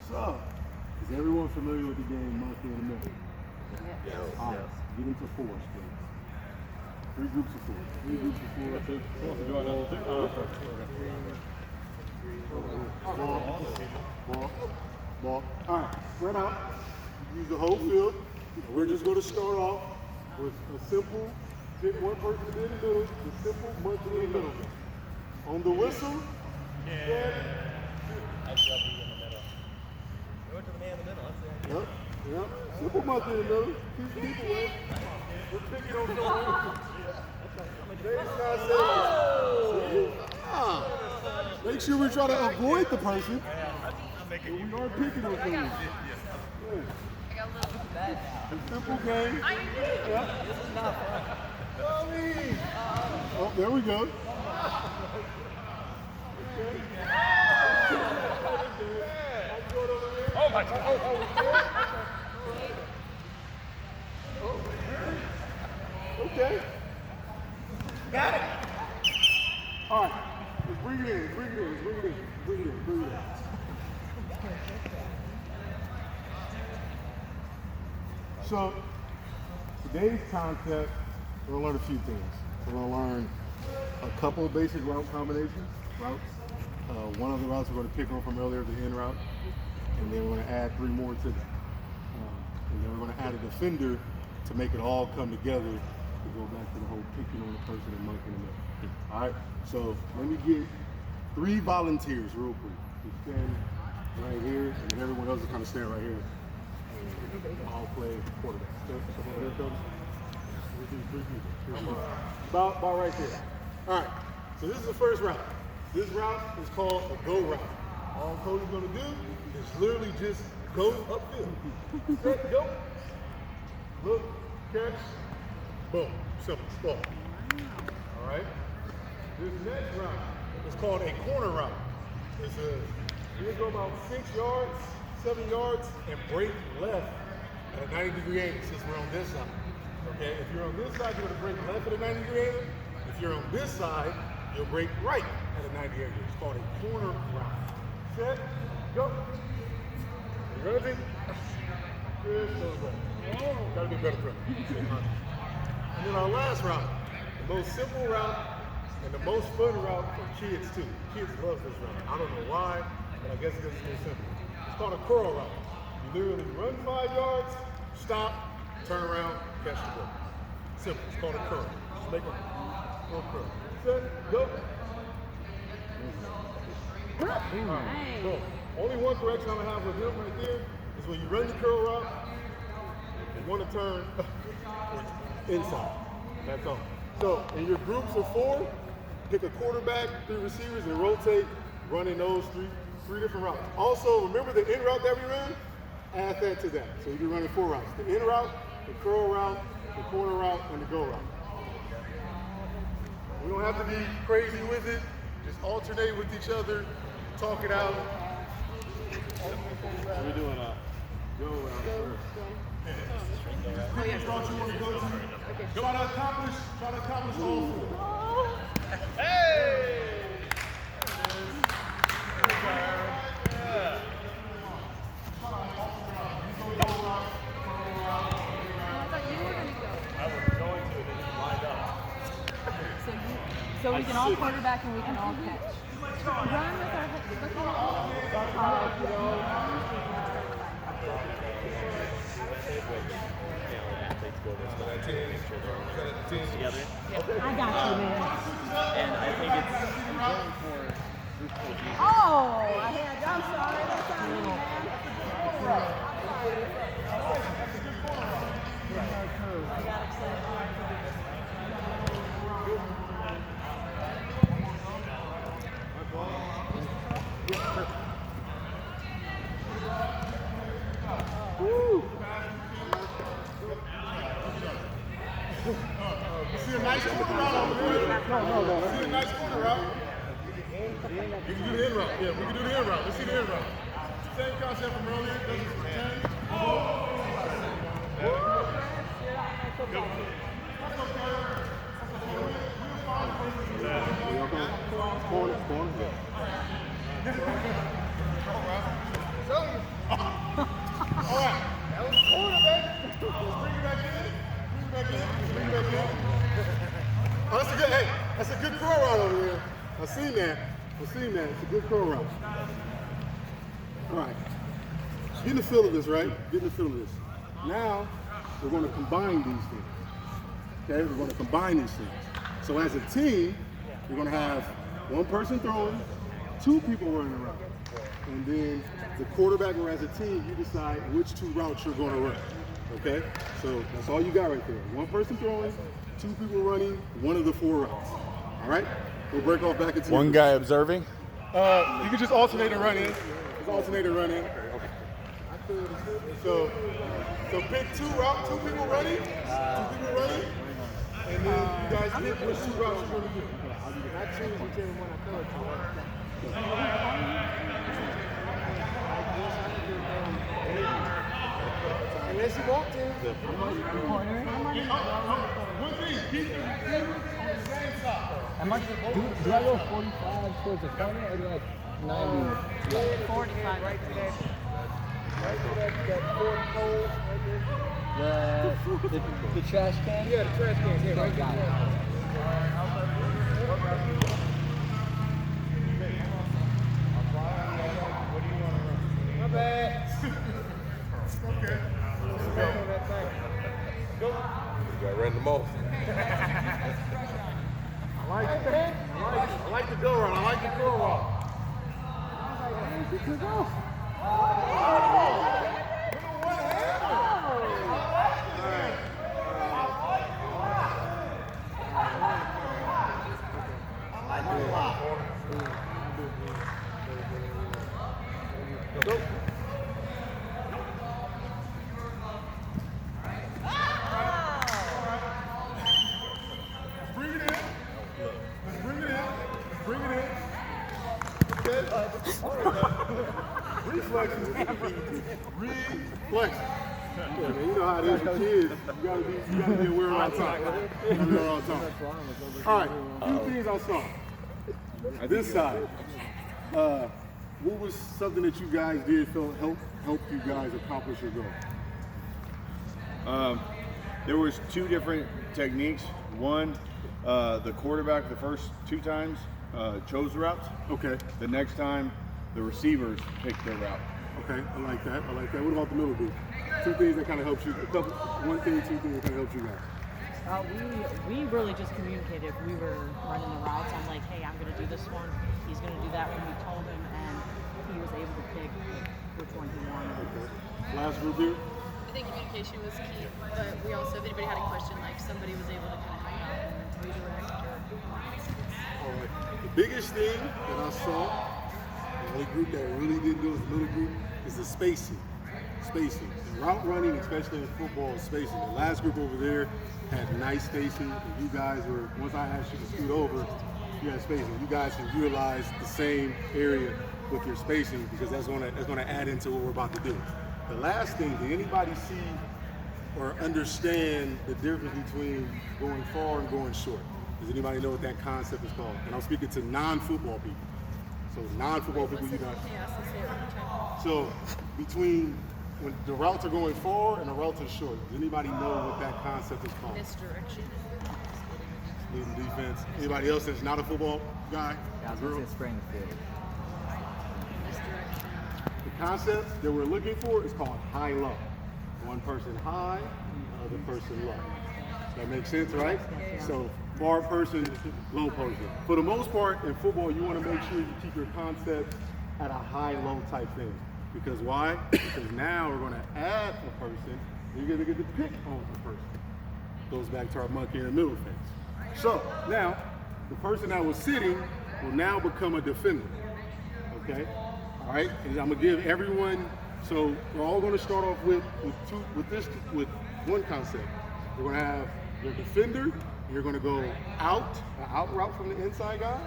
So, is everyone familiar with the game Monkey in the Middle? Yes. All right, get into fours, please. 3 groups of 4. 3 groups of 4. Ball. All right, spread out. Use the whole field. And we're just going to start off with a simple, pick one person in the middle, the simple monkey in the middle. On the whistle, I shall be in the middle. We went to the man in the middle. That's Yep. Simple monkey in the middle. Keep people away. We're picking on someone. Make sure we try to avoid the person. But we are picking on someone. Simple game. Yep. Oh, there we go. Oh my God. Okay. Got it. All right. Let's bring it in. Bring it in. So, today's concept, we're going to learn a few things. We're going to learn a couple of basic route combinations, routes. One of the routes we're going to pick on from earlier, the in route, and then we're going to add 3 more to that. And then we're going to add a defender to make it all come together to go back to the whole picking on the person and monkey in the middle. All right, so let me get 3 volunteers real quick. You stand right here, and then everyone else is kind of stand right here. And I'll play quarterback. So here it comes. About right there. All right, so this is the first route. This route is called a go route. All Cody's gonna do is literally just go upfield. Set, go. Look, catch, boom. Simple, ball. All right. This next route is called a corner route. You're gonna go about 6 yards, 7 yards, and break left at a 90-degree angle since we're on this side. Okay, if you're on this side, you're gonna break left at a 90-degree angle. If you're on this side, you'll break right at a 90 angle. It's called a corner route. Set, go. You ready? Good, so go. Gotta be better throw. And then our last route, the most simple route and the most fun route for kids too. Kids love this route. I don't know why, but I guess it's just so simple. It's called a curl route. You literally run 5 yards, stop, turn around, catch the ball. Simple. It's called a curl. Just make a little curl. Set, go. Right, so, only one correction I'm gonna have with him right there is when you run the curl route, you want to turn inside. That's all. So in your groups of 4, pick a quarterback, 3 receivers, and rotate, running those three different routes. Also, remember the in route that we ran? Add that to that. So you'll be running 4 routes. The in route, the curl route, the corner route, and the go route. We don't have to be crazy with it. Just alternate with each other, talk it out. We're doing a Go route first. Pick which route you want to go to. Try to accomplish all 4. Hey! So we can all quarterback and we can all catch. Run with our together. I got you, man. And I think it's important for group coaching. I'm sorry, that's on me, man. I got excited. You see a nice corner route over there? No. See a nice corner route? You can do the in route. Yeah, we can do the in route. Let's see the in route. Same concept from earlier. Doesn't pretend. Corner. Well, see, man, it's a good curl route. All right. Getting the feel of this, right? Getting the feel of this. Now, we're going to combine these things. Okay, we're going to combine these things. So as a team, you're going to have one person throwing, two people running around. And then the quarterback, or as a team, you decide which two routes you're going to run. Okay? So that's all you got right there. One person throwing, two people running, one of the four routes. All right? We'll break off back into One guy observing. You can just alternate and run in. Just alternate and run in. So pick two people running, and then you guys pick which two routes you're going to do. I choose whichever one I throw it to. Unless you want to. One thing, keep the same side. Do I go 45 towards the corner or do I 90? 45. Right to that fourth pole right there. The trash can? Yeah, the trash can. Yeah, right Got it. My bad. Okay. Back on that thing. Go. You got ran them off. I like the go route. I like the go route. Bring it in. Okay. Reflexes. Reflex. Yeah, man, you know how it is with kids. You gotta be aware all the time. All right, a few things I saw. This side. What was something that you guys did felt helped you guys accomplish your goal? There was two different techniques. One, the quarterback the first two times chose the routes. Okay. The next time, the receivers picked their route. Okay, I like that. What about the middle group? Two things that kind of helped you. One thing, two things that kind of helped you guys. We really just communicated. We were running the routes. I'm like, hey, I'm going to do this one. He's going to do that one. We told him, and he was able to pick which one he wanted. Okay. Last group here. I think communication was key, but we also, if anybody had a question, like somebody was able to kind of help out and redirect or. All right. The biggest thing that I saw, the only group that really didn't do is the middle group, is the spacing. Spacing. The route running, especially in football, is spacing. The last group over there had nice spacing. And you guys were, once I asked you to scoot over, you had spacing. You guys can utilize the same area with your spacing because that's gonna add into what we're about to do. The last thing, did anybody see or understand the difference between going far and going short? Does anybody know what that concept is called? And I'm speaking to non-football people. So non-football people, you know. So between when the routes are going forward and the routes are short, does anybody know what that concept is called? Misdirection. Leading defense. Anybody else that's not a football guy? Yeah, I was Girl? going to say spraying the field. Misdirection. The concept that we're looking for is called high-low. One person high, the other person low. That makes sense, right? So far person, low person. For the most part, in football, you want to make sure you keep your concepts at a high-low type thing. Because why? Because now we're going to add a person, and you're going to get to pick on the person. Goes back to our monkey in the middle thing. So now, the person that was sitting will now become a defender. Okay? All right? And I'm going to give everyone, so we're all going to start off with one concept. We're going to have your defender, you're going to go out, an out route from the inside guy,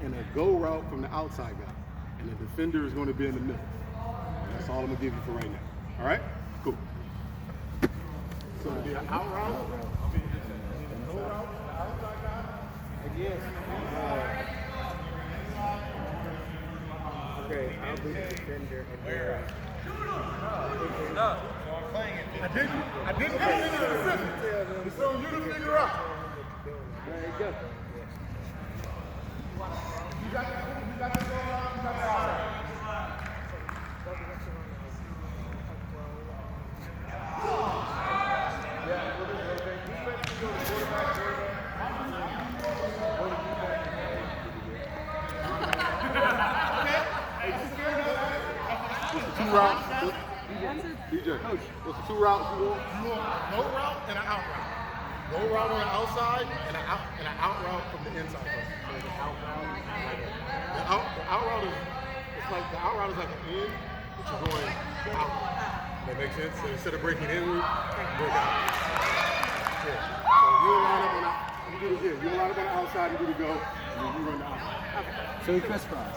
and a go route from the outside guy. And the defender is going to be in the middle. That's all I'm going to give you for right now. All right? Cool. So it'll be an out route. Go route, outside guy. Yes. Okay, I'll be the defender and then. I didn't get any specifics. It's on you to figure out. There you go. Two routes. DJ, coach, what's the two routes you want? You want no route and an out route. No route on the outside and an out route from the inside. So the out route, the out route is it's like the out route is like an in, but you're going out. That makes sense. So instead of breaking in, you break out. Yeah. So you line up on the you do it again. You line up on the outside, you do the go, and then you run the out. So we crisscross.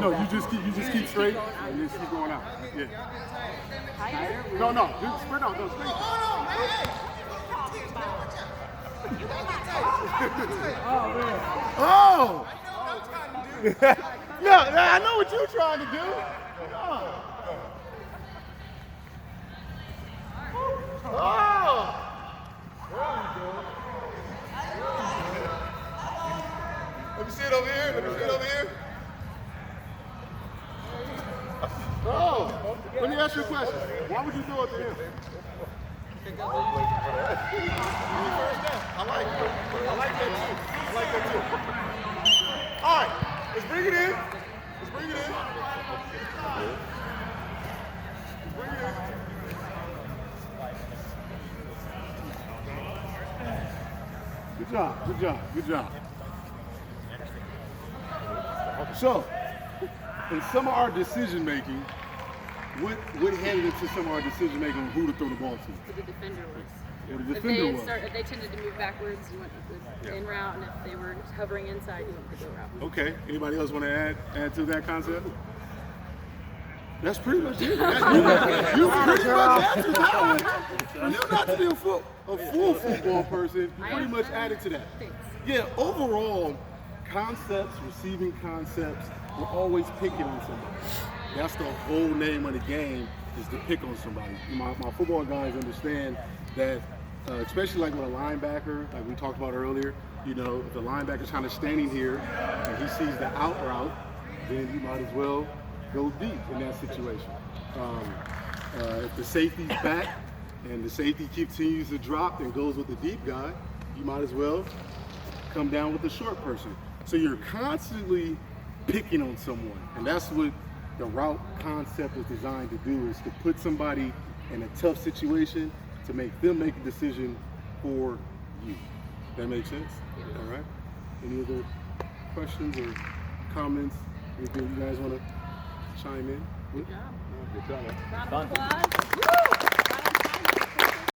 No, you just keep straight and just keep going out. Yeah. No, just sprint out. No, straight. Oh! No, I know what you're trying to do. Oh! Let me see it over here. Oh, let me ask you a question. Why would you throw it to him? I like that too. All right, let's bring it in. Good job. So, in some of our decision making, what headed into some of our decision making on who to throw the ball to? The defender was. Or the defender was. If they tended to move backwards, you went with the in route, and if they were hovering inside, you went with the go route. Okay. Anybody else want to add to that concept? That's pretty much it. You pretty much answered that one. You're not to be a full football person. You pretty much added to that. Thanks. Yeah, overall, concepts, receiving concepts, we're always picking on somebody. That's the whole name of the game, is to pick on somebody. My football guys understand that, especially like with a linebacker, like we talked about earlier, you know, if the linebacker's kind of standing here and he sees the out route, then you might as well go deep in that situation. If the safety's back and the safety continues to drop and goes with the deep guy, you might as well come down with the short person. So you're constantly picking on someone, and that's what the route concept is designed to do, is to put somebody in a tough situation to make them make a decision for you. That makes sense? Yeah. All right. Any other questions or comments? Anything you guys want to chime in? Good job. Good job. Round of applause. Woo!